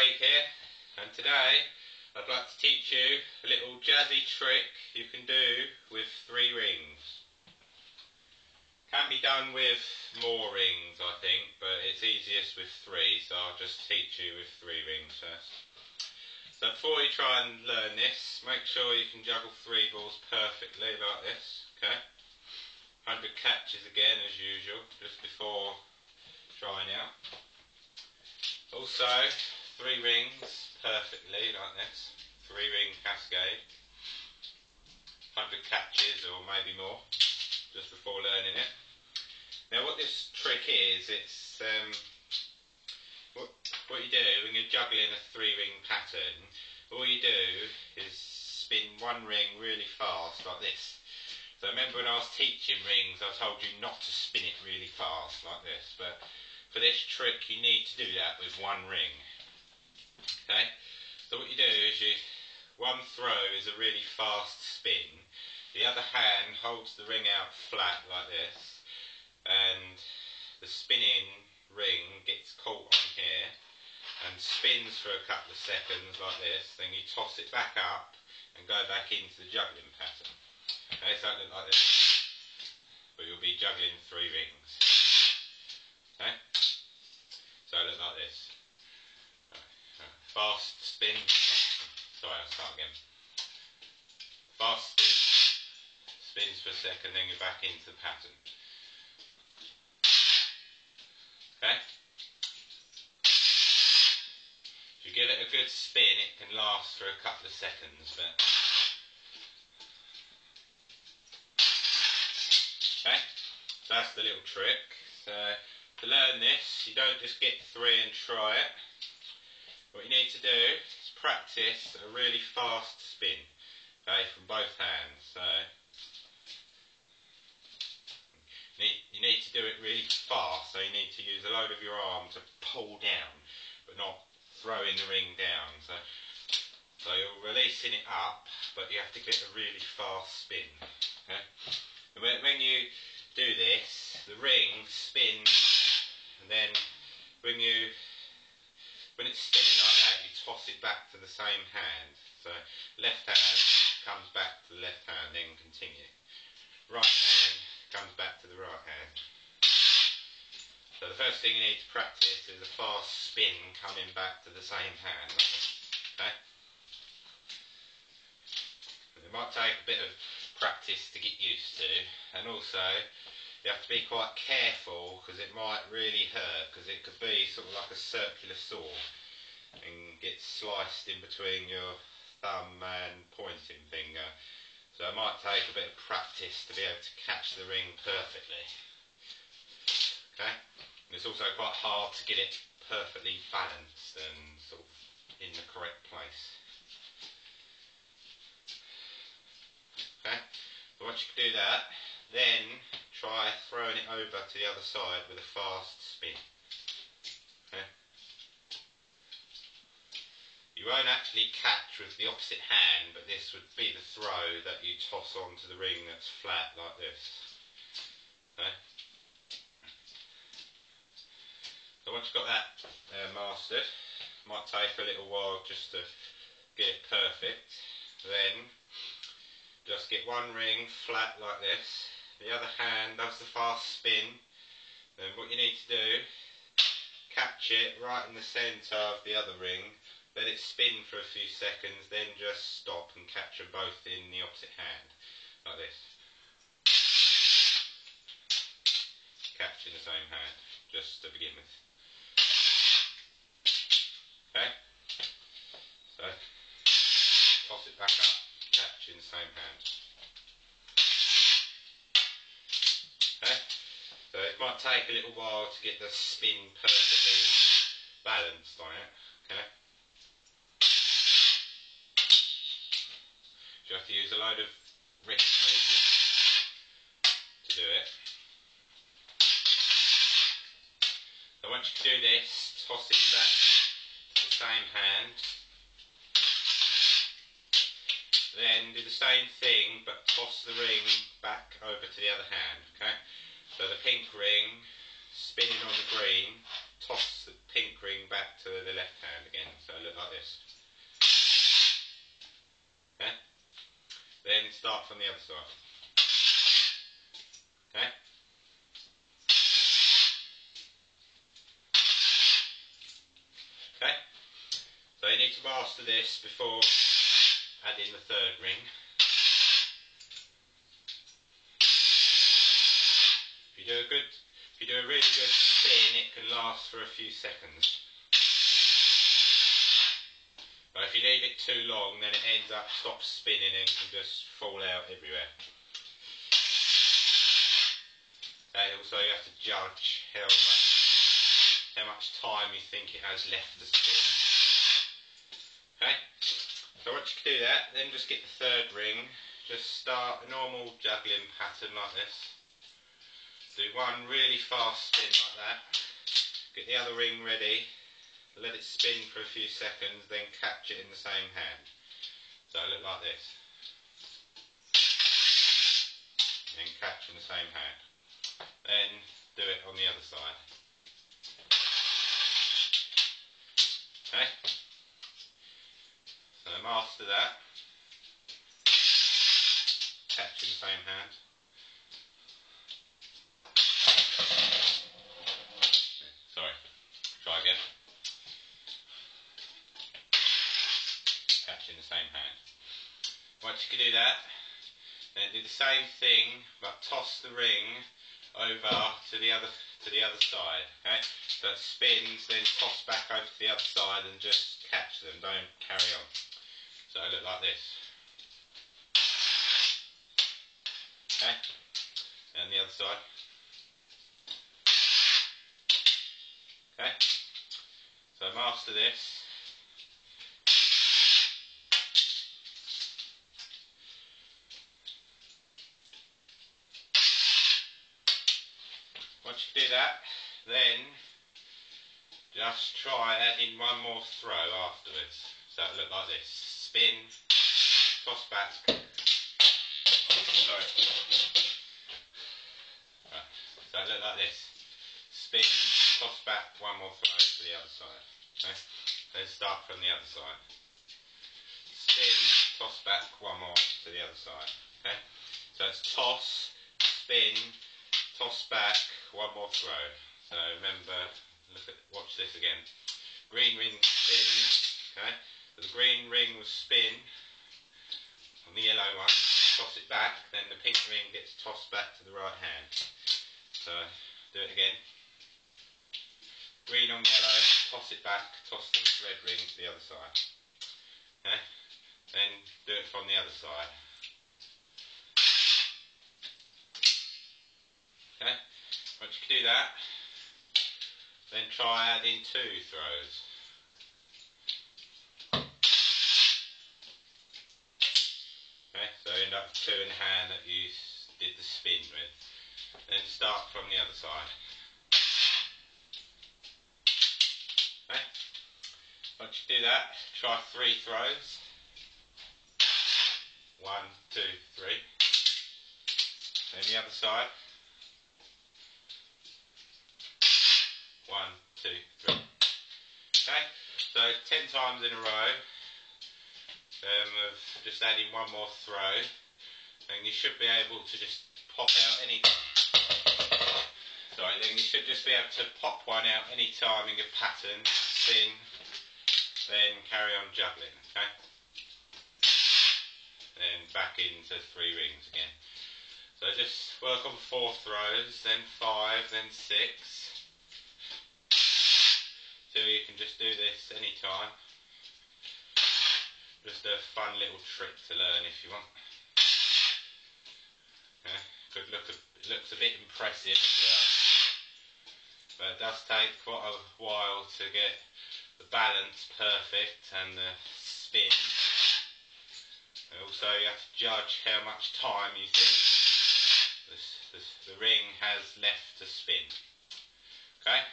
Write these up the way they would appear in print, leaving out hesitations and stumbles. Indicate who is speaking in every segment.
Speaker 1: Craig here, and today I'd like to teach you a little jazzy trick you can do with 3 rings. Can be done with more rings, I think, but it's easiest with 3, so I'll just teach you with 3 rings first. So before you try and learn this, make sure you can juggle 3 balls perfectly like this, okay? 100 catches again as usual, just before trying out. Also, 3 rings perfectly like this, 3 ring cascade, 100 catches or maybe more, just before learning it. Now what this trick is, it's what you do when you're juggling a 3 ring pattern, all you do is spin 1 ring really fast like this. So remember when I was teaching rings, I told you not to spin it really fast like this, but for this trick you need to do that with 1 ring. Okay, so what you do is one throw is a really fast spin, the other hand holds the ring out flat like this, and the spinning ring gets caught on here and spins for a couple of seconds like this, then you toss it back up and go back into the juggling pattern. Okay, so it looks like this, but you'll be juggling 3 rings. Okay, so it looks like this. Fast spin, sorry, I'll start again. Fast spin, spins for a second, then you're back into the pattern. Okay? If you give it a good spin, it can last for a couple of seconds, but... Okay? So that's the little trick. So, to learn this, you don't just get 3 and try it. What you need to do is practice a really fast spin, okay, from both hands. So you need to do it really fast, so you need to use a load of your arm to pull down, but not throwing the ring down. So you're releasing it up, but you have to get a really fast spin. Okay? And when you do this, the ring spins, and then when it's spinning like that, you toss it back to the same hand. So left hand comes back to the left hand, then continue. Right hand comes back to the right hand. So the first thing you need to practice is a fast spin coming back to the same hand. Okay? It might take a bit of practice to get used to, and also you have to be quite careful because it might really hurt, because it could be sort of like a circular saw and get sliced in between your thumb and pointing finger. So it might take a bit of practice to be able to catch the ring perfectly. Okay? And it's also quite hard to get it perfectly balanced and sort of in the correct place. Okay? So once you can do that, then try throwing it over to the other side with a fast spin. Okay? You won't actually catch with the opposite hand, but this would be the throw that you toss onto the ring that's flat like this. Okay? So once you've got that mastered, it might take a little while just to get it perfect. Then just get 1 ring flat like this, the other hand does the fast spin. Then what you need to do, catch it right in the centre of the other ring, let it spin for a few seconds, then just stop and catch them both in the opposite hand, like this. Catch in the same hand, just to begin with. Okay? So, toss it back up, catch in the same hand. Okay? So it might take a little while to get the spin perfectly balanced on it. Okay? You have to use a load of wrist movement to do it. So once you can do this, toss it back to the same hand. Then do the same thing, but toss the ring back over to the other hand. Okay? So the pink ring spinning on the green, toss the pink ring back to the left hand again, so look like this. Okay? Then start from the other side. Okay? Okay? So you need to master this before adding the third ring. If you do a really good spin, it can last for a few seconds. But if you leave it too long, then it ends up stops spinning and can just fall out everywhere. And also you have to judge how much time you think it has left to spin. Okay? So once you can do that, then just get the third ring. Just start a normal juggling pattern like this. Do one really fast spin like that. Get the other ring ready. Let it spin for a few seconds, then catch it in the same hand. So look like this. Then catch in the same hand. Then do it on the other side. Okay? So master that. Catch in the same hand. Sorry. Try again. Catch in the same hand. Once you can do that, then do the same thing, but toss the ring over to the other side. Okay? So it spins, then toss back over to the other side and just catch them. Don't carry on. So I look like this. Okay? And the other side. Okay? So master this. Once you do that, then just try adding one more throw afterwards. So it'll look like this. Spin, toss back. Sorry. Right. So it'll look like this. Spin, toss back, one more throw to the other side. Okay? Then start from the other side. Spin, toss back, one more to the other side. Okay? So it's toss, spin, toss back, one more throw. So remember, watch this again. Green ring spins. Okay? So the green ring will spin on the yellow one. Toss it back, then the pink ring gets tossed back to the right hand. So do it again. Green on yellow, toss it back, toss the red ring to the other side. Okay? Then do it from the other side. Okay? Once you can do that, then try adding two throws. Okay? So end up with two in the hand that you did the spin with. Then start from the other side. Okay? Once you do that, try three throws. 1, 2, 3. Then the other side. 1, 2, 3. Okay, so 10 times in a row of just adding one more throw, and you should be able to just pop out any time. Sorry, then you should just be able to pop one out any time in your pattern, spin, then carry on juggling. Okay. Then back into 3 rings again. So just work on 4 throws, then 5, then 6. So you can just do this any time. Just a fun little trick to learn if you want. Okay. It looks a bit impressive as well. But it does take quite a while to get the balance perfect and the spin. Also, you have to judge how much time you think the ring has left to spin. Okay?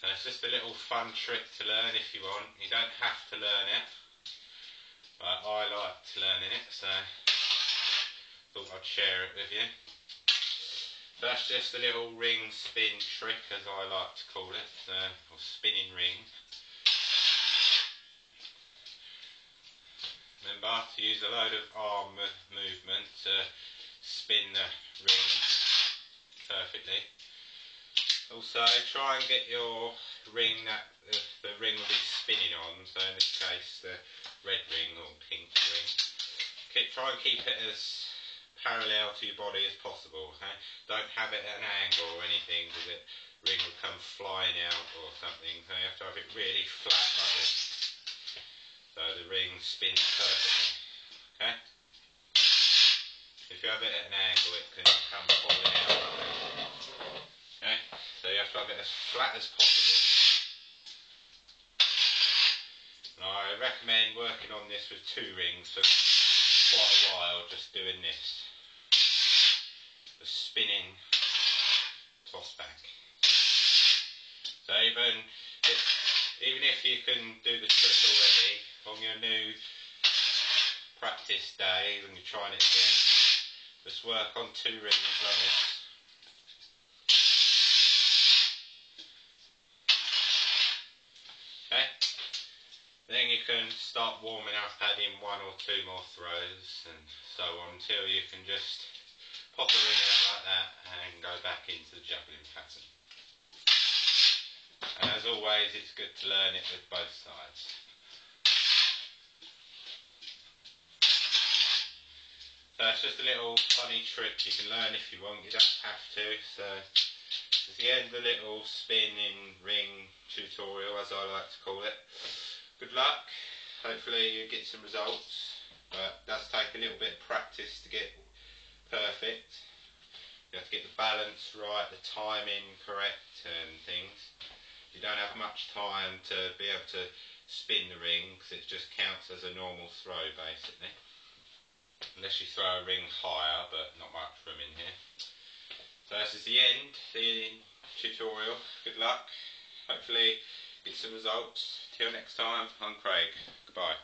Speaker 1: So it's just a little fun trick to learn if you want. You don't have to learn it. But I liked learning it, so thought I'd share it with you. So So that's just a little ring spin trick, as I like to call it, or spinning ring. Remember to use a load of arm movement to spin the ring perfectly. Also, try and get your ring that the ring will be spinning on, so in this case the red ring or pink ring. Try and keep it as parallel to your body as possible. Okay? Don't have it at an angle or anything, because the ring will come flying out or something. So you have to have it really flat like this, so the ring spins perfectly. Okay? If you have it at an angle, it can come falling out like that. Okay? So you have to have it as flat as possible. And I recommend working on this with 2 rings for quite a while, just doing this. The spinning toss back. So even if you can do the trick already, on your new practice day, when you're trying it again, just work on 2 rings like this. Okay? Then you can start warming up, adding 1 or 2 more throws and so on, until you can just pop a ring out like that and go back into the juggling pattern. And as always, it's good to learn it with both sides. So it's just a little funny trick you can learn if you want, you don't have to. So it's the end of the little spinning ring tutorial, as I like to call it. Good luck, hopefully you get some results, but it does take a little bit of practice to get perfect. You have to get the balance right, the timing correct and things. You don't have much time to be able to spin the ring, because it just counts as a normal throw basically. Unless you throw a ring higher, but not much room in here. So this is the end, the tutorial. Good luck, hopefully get some results. Till next time, I'm Craig. Goodbye.